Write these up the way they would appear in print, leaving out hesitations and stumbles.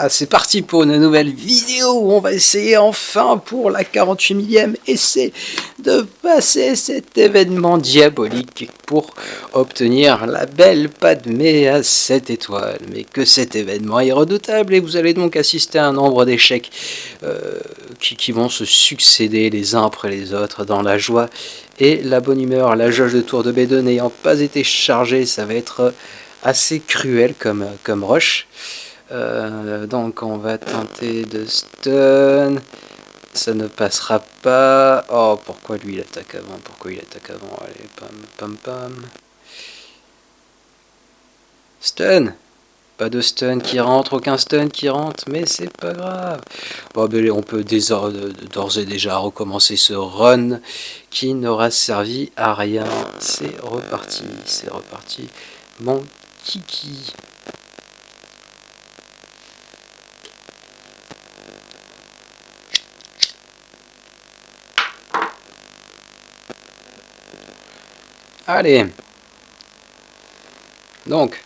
C'est parti pour une nouvelle vidéo où on va essayer enfin pour la 48 millième essai de passer cet événement diabolique pour obtenir la belle Padmé à 7 étoiles. Mais que cet événement est redoutable et vous allez donc assister à un nombre d'échecs qui vont se succéder les uns après les autres dans la joie et la bonne humeur. La jauge de tour de B2 n'ayant pas été chargée, ça va être assez cruel comme rush. Donc on va tenter de stun. Ça ne passera pas. Oh, pourquoi lui il attaque avant? Pourquoi il attaque avant? Allez, pam, pam, pam. Stun. Pas de stun qui rentre, aucun stun qui rentre, mais c'est pas grave. Bon, ben, on peut d'ores et déjà recommencer ce run qui n'aura servi à rien. C'est reparti, mon kiki. Allez. Donc,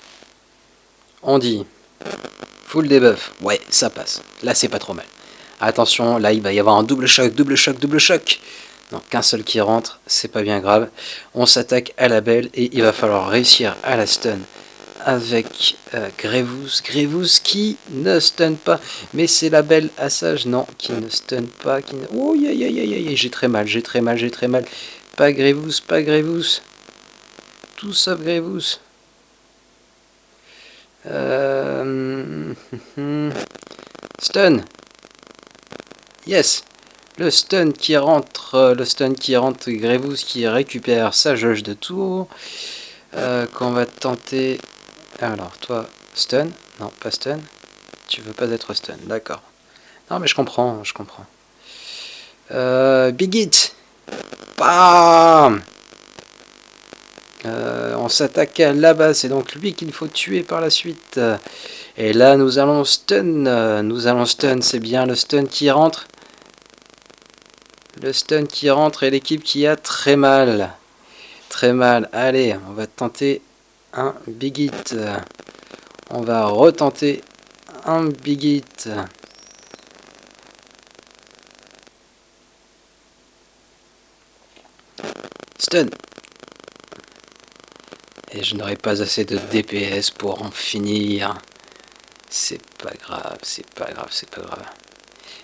on dit full debuff. Ouais, ça passe. Là, c'est pas trop mal. Attention, là, il va y avoir un double choc. Non, qu'un seul qui rentre, c'est pas bien grave. On s'attaque à la belle et il va falloir réussir à la stun avec Grevous qui ne stun pas. Mais c'est la belle Assage, non, qui ne stun pas. Oh, j'ai très mal. Pas Grevous. Tout sauf Grevous. Stun. Yes. Le stun qui rentre, Grevous qui récupère sa jauge de tour. Qu'on va tenter. Alors, toi, stun. Non, pas stun. Tu veux pas être stun, d'accord. Non, mais je comprends. Big Hit. Bam. On s'attaque à là-bas, c'est donc lui qu'il faut tuer par la suite. Et là, nous allons stun, c'est bien le stun qui rentre. Et l'équipe qui a très mal. Allez, on va tenter un Big Hit. On va retenter un Big Hit. Stun. Et je n'aurai pas assez de DPS pour en finir. C'est pas grave.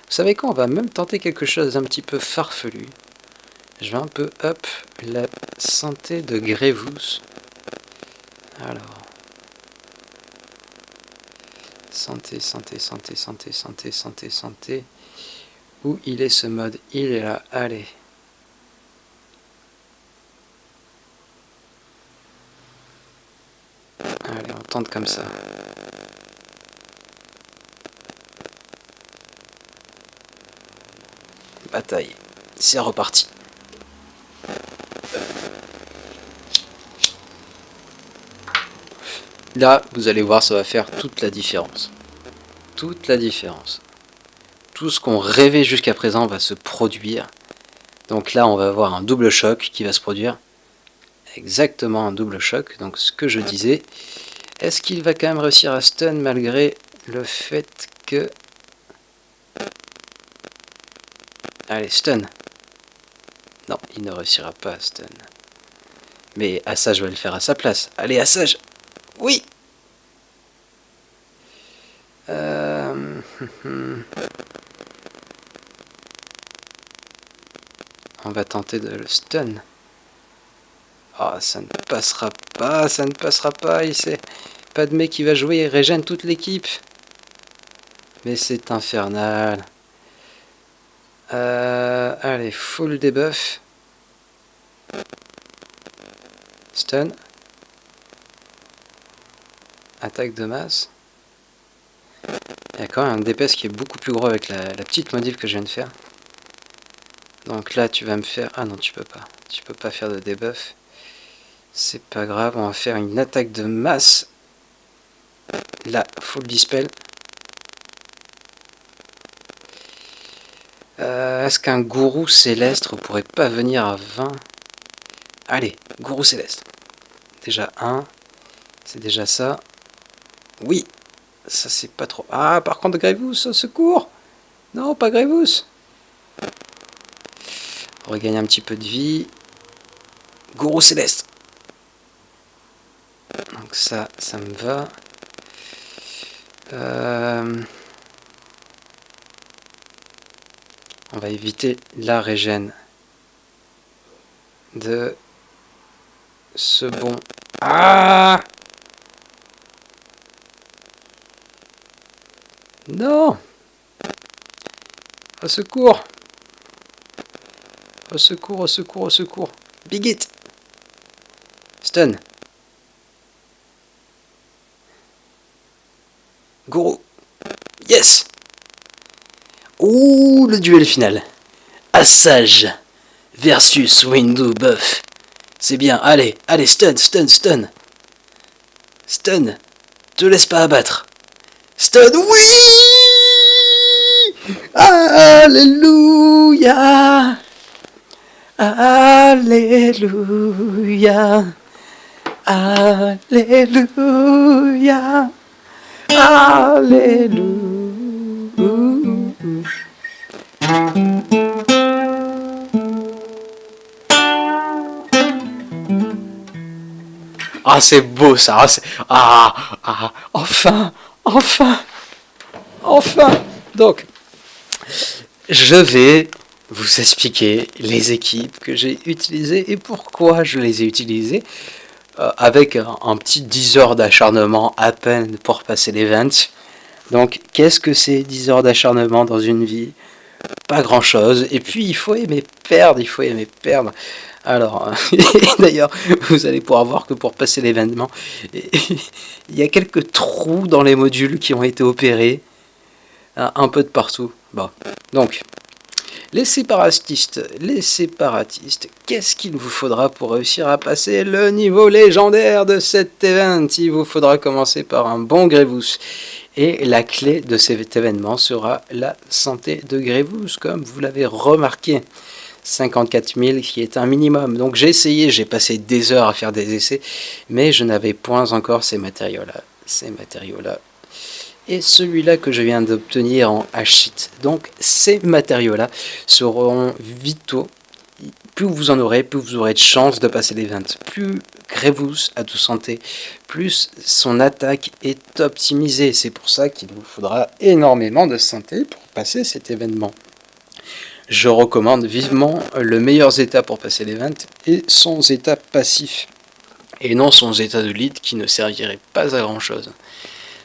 Vous savez quoi, on va même tenter quelque chose d'un petit peu farfelu. Je vais un peu up la santé de Grevous. Alors. Santé. Où il est ce mode? Il est là, allez. Allez, on tente comme ça. Bataille. C'est reparti. Là, vous allez voir, ça va faire toute la différence. Tout ce qu'on rêvait jusqu'à présent va se produire. Donc là, on va avoir un double choc qui va se produire. Exactement un double choc. Donc ce que je disais, est-ce qu'il va quand même réussir à stun malgré le fait que... Allez, stun. Non, il ne réussira pas à stun. Mais Assage va le faire à sa place. Allez, Assage. Oui. On va tenter de le stun. Oh, ça ne passera pas. Il sait. Padmé qui va jouer, il régène toute l'équipe. Mais c'est infernal. Allez, full debuff. Stun. Attaque de masse. Il y a quand même un DPS qui est beaucoup plus gros avec la petite modif que je viens de faire. Donc là, tu vas me faire... Ah non, tu peux pas. Tu peux pas faire de debuff. C'est pas grave, on va faire une attaque de masse. Là, full dispel. Est-ce qu'un gourou céleste ne pourrait pas venir à 20? Allez, gourou céleste. Déjà 1. C'est déjà ça. Oui, Ça c'est pas trop... Ah, par contre, Grevous, au secours! Non, pas Grevous! On regagne un petit peu de vie. Gourou Céleste! Donc ça me va. On va éviter la régène de ce bon... Ah! Non! Au secours! Au secours, au secours, au secours! Big Hit! Stun! Gourou! Yes! Ouh, le duel final! Assage versus Window Buff. C'est bien, allez, allez, stun, stun, stun! Stun! Te laisse pas abattre! Stun, oui! Alléluia! Alléluia! Alléluia! Alléluia! Ah, c'est beau ça! Enfin! Enfin! Enfin! Donc, je vais vous expliquer les équipes que j'ai utilisées et pourquoi je les ai utilisées avec un petit 10 heures d'acharnement à peine pour passer l'event. Donc, qu'est-ce que c'est 10 heures d'acharnement dans une vie? Pas grand chose. Et puis, il faut aimer perdre, il faut aimer perdre. Alors, d'ailleurs, vous allez pouvoir voir que pour passer l'événement, il y a quelques trous dans les modules qui ont été opérés, un peu de partout. Bon, donc, les séparatistes, qu'est-ce qu'il vous faudra pour réussir à passer le niveau légendaire de cet event? Il vous faudra commencer par un bon Grevous. Et la clé de cet événement sera la santé de Grevous, comme vous l'avez remarqué. 54 000 qui est un minimum. Donc j'ai essayé, j'ai passé des heures à faire des essais, mais je n'avais point encore ces matériaux-là. Et celui-là que je viens d'obtenir en H-Sheet. Donc ces matériaux-là seront vitaux. Plus vous en aurez, plus vous aurez de chances de passer l'event. Plus Grevous a de santé, plus son attaque est optimisée. C'est pour ça qu'il vous faudra énormément de santé pour passer cet événement. Je recommande vivement le meilleur état pour passer l'event et son état passif. Et non son état de lead qui ne servirait pas à grand chose.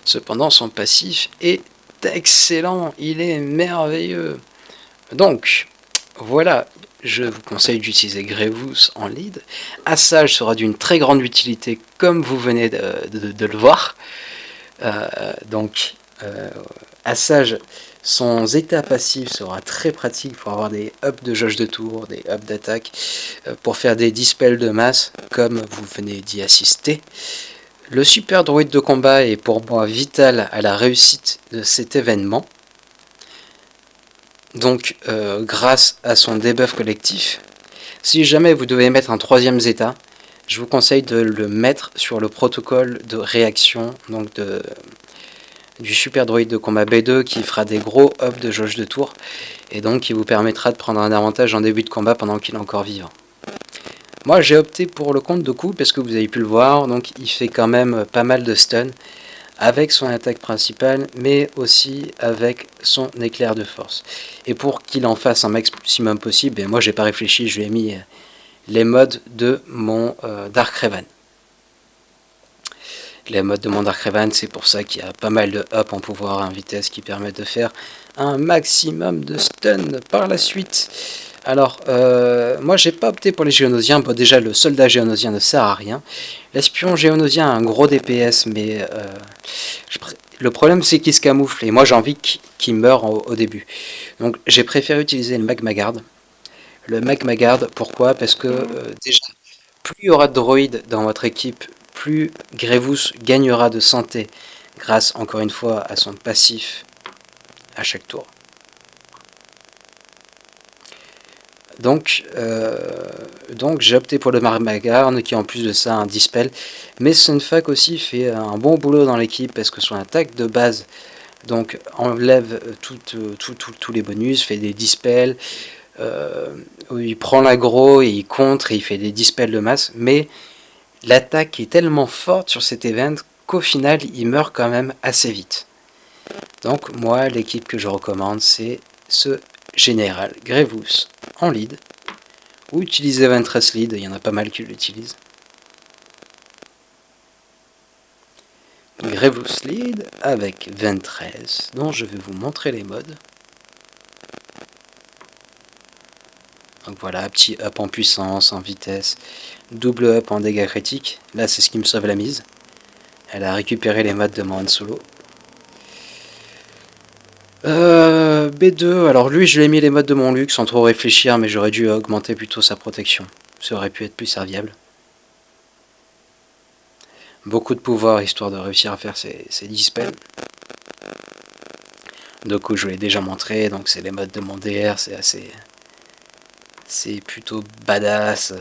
Cependant son passif est excellent, il est merveilleux. Donc voilà, je vous conseille d'utiliser Grevous en lead. Assage sera d'une très grande utilité comme vous venez de le voir. Assage, son état passif sera très pratique pour avoir des ups de jauge de tour, des ups d'attaque, pour faire des dispels de masse, comme vous venez d'y assister. Le super droïde de combat est pour moi vital à la réussite de cet événement. Donc, grâce à son debuff collectif, si jamais vous devez mettre un troisième état, je vous conseille de le mettre sur le protocole de réaction, donc du super droïde de combat B2 qui fera des gros ups de jauge de tour et donc qui vous permettra de prendre un avantage en début de combat pendant qu'il est encore vivant. Moi j'ai opté pour le compte de coup parce que vous avez pu le voir, donc il fait quand même pas mal de stun avec son attaque principale mais aussi avec son éclair de force. Et pour qu'il en fasse un maximum possible, et moi j'ai pas réfléchi, je lui ai mis les modes de mon Dark Revan. Les modes de mon Dark Revan, c'est pour ça qu'il y a pas mal de up en pouvoir et en vitesse qui permettent de faire un maximum de stun par la suite. Alors, moi j'ai pas opté pour les géonosiens. Bon, déjà le soldat géonosien ne sert à rien. L'espion géonosien a un gros DPS, mais le problème c'est qu'il se camoufle et moi j'ai envie qu'il meure au début. Donc j'ai préféré utiliser le Magma Guard. Le Magma Guard, pourquoi? Parce que déjà, plus il y aura de droïdes dans votre équipe, plus Grevous gagnera de santé grâce encore une fois à son passif à chaque tour. Donc donc j'ai opté pour le Magmar qui en plus de ça a un dispel. Mais Sunfuck aussi fait un bon boulot dans l'équipe parce que son attaque de base donc enlève tous les bonus, fait des dispels, il prend l'aggro et il contre et il fait des dispels de masse. Mais l'attaque est tellement forte sur cet event qu'au final il meurt quand même assez vite. Donc moi l'équipe que je recommande c'est ce général Grevous en lead, ou utiliser Ventress lead, il y en a pas mal qui l'utilisent. Grevous lead avec Ventress, dont je vais vous montrer les modes. Donc voilà, petit up en puissance, en vitesse, double up en dégâts critiques. Là c'est ce qui me sauve la mise. Elle a récupéré les modes de mon Han Solo. B2, alors lui je lui ai mis les modes de mon Luke sans trop réfléchir, mais j'aurais dû augmenter plutôt sa protection. Ça aurait pu être plus serviable. Beaucoup de pouvoir histoire de réussir à faire ses dispels. Du coup je vous l'ai déjà montré, donc c'est les modes de mon DR, c'est plutôt badass,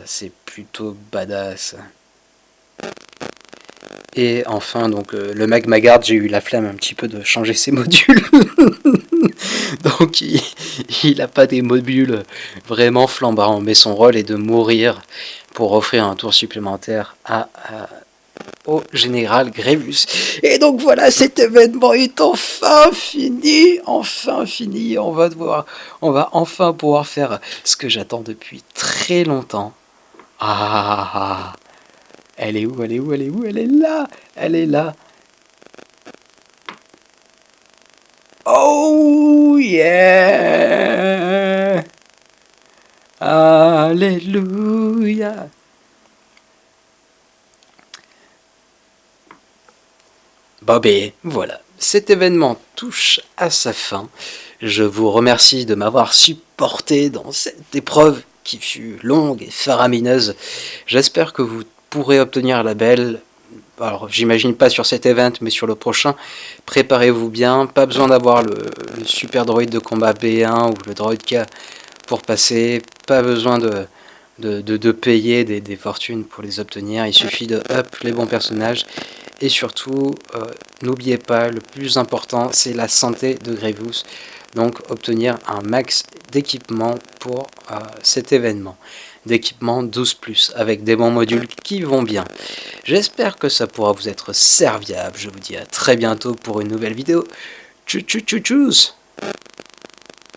Et enfin donc le Magmar, j'ai eu la flemme un petit peu de changer ses modules. Donc il n'a pas des modules vraiment flambants, mais son rôle est de mourir pour offrir un tour supplémentaire au général Grevous. Et donc voilà, cet événement est enfin fini. On va enfin pouvoir faire ce que j'attends depuis très longtemps. Elle est où? Elle est là. Oh yeah! Alléluia! Voilà, cet événement touche à sa fin. Je vous remercie de m'avoir supporté dans cette épreuve qui fut longue et faramineuse. J'espère que vous pourrez obtenir la belle. Alors j'imagine pas sur cet event mais sur le prochain, préparez-vous bien, pas besoin d'avoir le super droïde de combat B1 ou le droïde K pour passer, pas besoin de payer des fortunes pour les obtenir, il suffit de up les bons personnages et surtout n'oubliez pas, le plus important c'est la santé de Grevous, donc obtenir un max d'équipement pour cet événement. D'équipement 12+, avec des bons modules qui vont bien. J'espère que ça pourra vous être serviable. Je vous dis à très bientôt pour une nouvelle vidéo. Tchuss